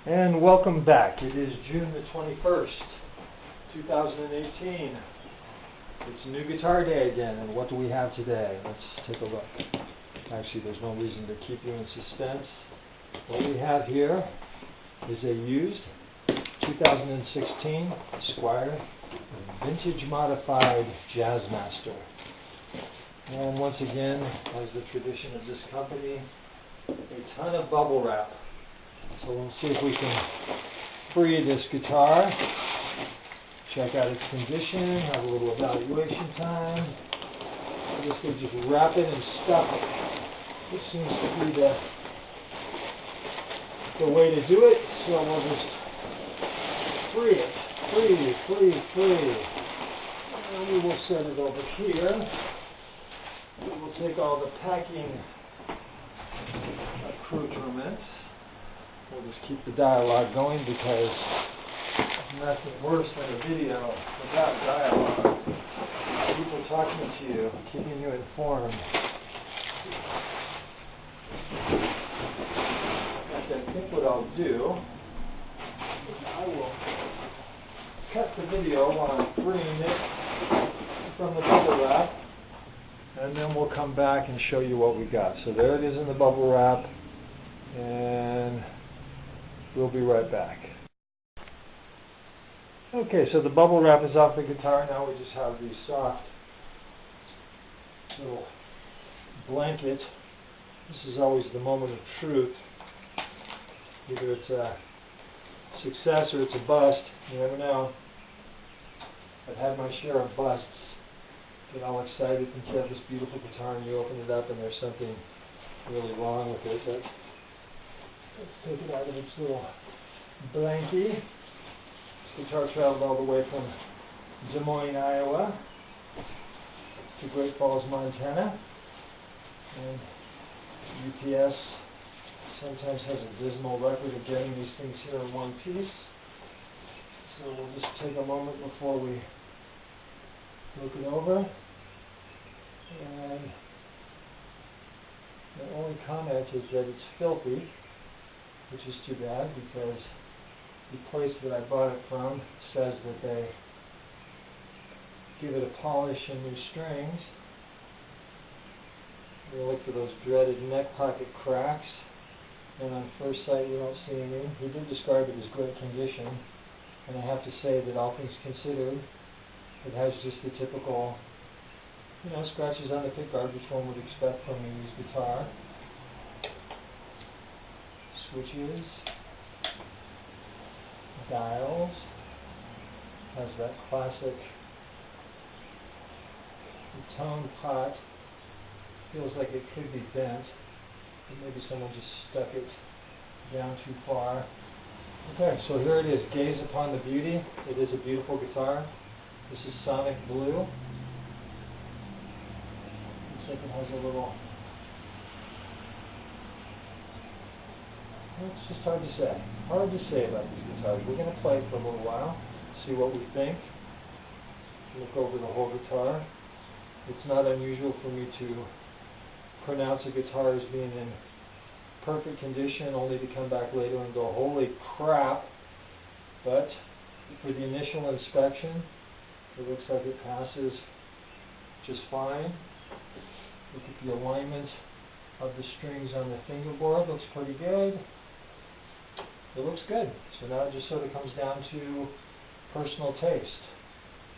And welcome back. It is June the 21st, 2018. It's New Guitar Day again, and what do we have today? Let's take a look. Actually, there's no reason to keep you in suspense. What we have here is a used 2016 Squier vintage modified Jazzmaster. And once again, as the tradition of this company, a ton of bubble wrap. So we'll see if we can free this guitar, check out its condition, have a little evaluation time. I guess we'll just wrap it and stuff it. This seems to be the way to do it, so we'll just free it. Free. And we will set it over here. We will take all the packing accoutrements. We'll just keep the dialogue going because there's nothing worse than a video without dialogue. People talking to you, keeping you informed. I think what I'll do is I will cut the video while I'm freeing it from the bubble wrap, and then we'll come back and show you what we got. So there it is in the bubble wrap, and we'll be right back. Okay, so the bubble wrap is off the guitar. Now we just have the soft little blanket. This is always the moment of truth. Either it's a success or it's a bust. You never know. I've had my share of busts. Get all excited and you have this beautiful guitar and you open it up and there's something really wrong with it. But let's take it out of its little blankie. This guitar traveled all the way from Des Moines, Iowa to Great Falls, Montana. And UPS sometimes has a dismal record of getting these things here in one piece. So we'll just take a moment before we look it over. And the only comment is that it's filthy, which is too bad because the place that I bought it from says that they give it a polish and new strings. We look for those dreaded neck pocket cracks, and on first sight we don't see any. He did describe it as great condition, and I have to say that all things considered, it has just the typical, scratches on the pickguard, which one would expect from a used guitar. Switches, dials, has that classic tone pot. Feels like it could be bent, but maybe someone just stuck it down too far. Okay, so here it is. Gaze upon the beauty. It is a beautiful guitar. This is Sonic Blue. Looks like it has a little... It's just hard to say. Hard to say about these guitars. We're going to play for a little while, see what we think. Look over the whole guitar. It's not unusual for me to pronounce a guitar as being in perfect condition, only to come back later and go, holy crap. But for the initial inspection, it looks like it passes just fine. Look at the alignment of the strings on the fingerboard. Looks pretty good. It looks good. So now it just sort of comes down to personal taste.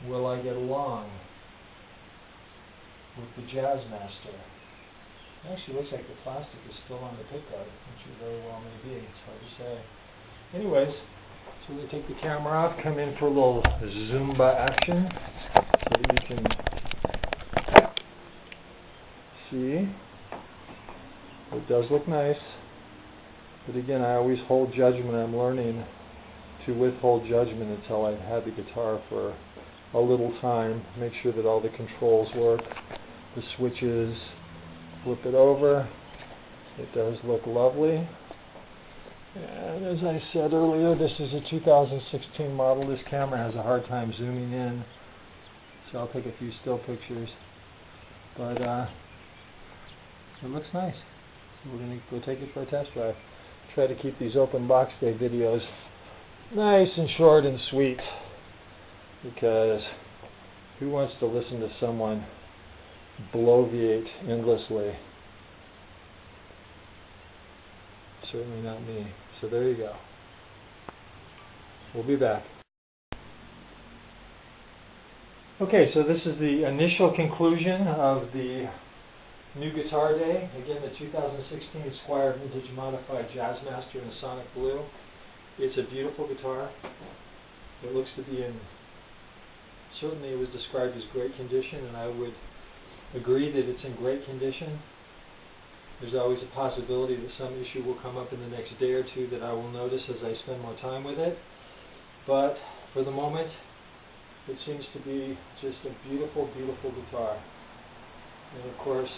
Will I get along with the Jazzmaster? It actually looks like the plastic is still on the pickguard, which it very well may be. It's hard to say. Anyways, so we take the camera off, come in for a little Zumba action so that you can see. It does look nice, but again, I always hold judgment. I'm learning to withhold judgment until I've had the guitar for a little time. Make sure that all the controls work, the switches. Flip it over. It does look lovely. And as I said earlier, this is a 2016 model. This camera has a hard time zooming in, so I'll take a few still pictures. But it looks nice. So we're going to go take it for a test drive. try to keep these open box day videos nice and short and sweet, because who wants to listen to someone bloviate endlessly? Certainly not me. So there you go. We'll be back. Okay, so this is the initial conclusion of the new guitar day. Again, the 2016 Squier Vintage Modified Jazzmaster in a Sonic Blue. It's a beautiful guitar. It looks to be in, certainly it was described as great condition, and I would agree that it's in great condition. There's always a possibility that some issue will come up in the next day or two that I will notice as I spend more time with it. But for the moment, it seems to be just a beautiful, beautiful guitar. And of course,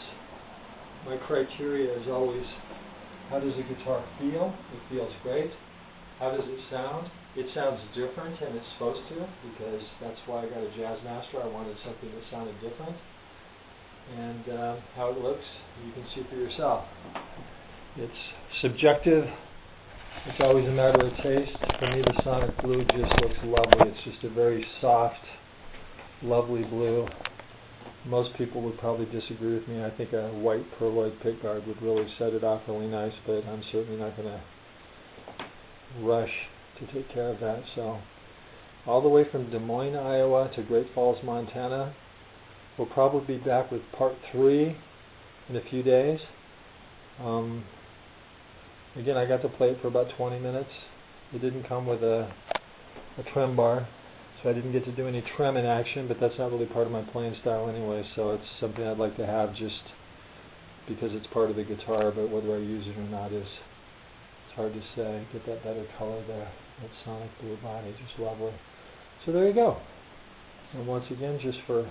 my criteria is always, how does a guitar feel? It feels great. How does it sound? It sounds different, and it's supposed to, because that's why I got a Jazzmaster. I wanted something that sounded different. And how it looks, you can see for yourself. It's subjective. It's always a matter of taste. For me, the Sonic Blue just looks lovely. It's just a very soft, lovely blue. Most people would probably disagree with me. I think a white pearloid pickguard would really set it off really nice, but I'm certainly not going to rush to take care of that. So, all the way from Des Moines, Iowa to Great Falls, Montana. We'll probably be back with part 3 in a few days. Again, I got to play it for about 20 minutes. It didn't come with a trem bar, so I didn't get to do any trem in action, but that's not really part of my playing style anyway, so it's something I'd like to have just because it's part of the guitar, but whether I use it or not is, it's hard to say. Get that better color there, that Sonic Blue body, just lovely. So there you go. And once again, just for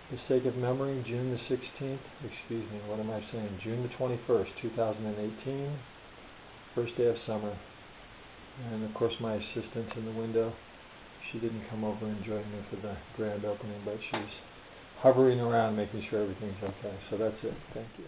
the sake of memory, June the 16th, excuse me, what am I saying? June the 21st, 2018, first day of summer. And of course my assistant's in the window. She didn't come over and join me for the grand opening, but she's hovering around making sure everything's okay. So that's it. Thank you.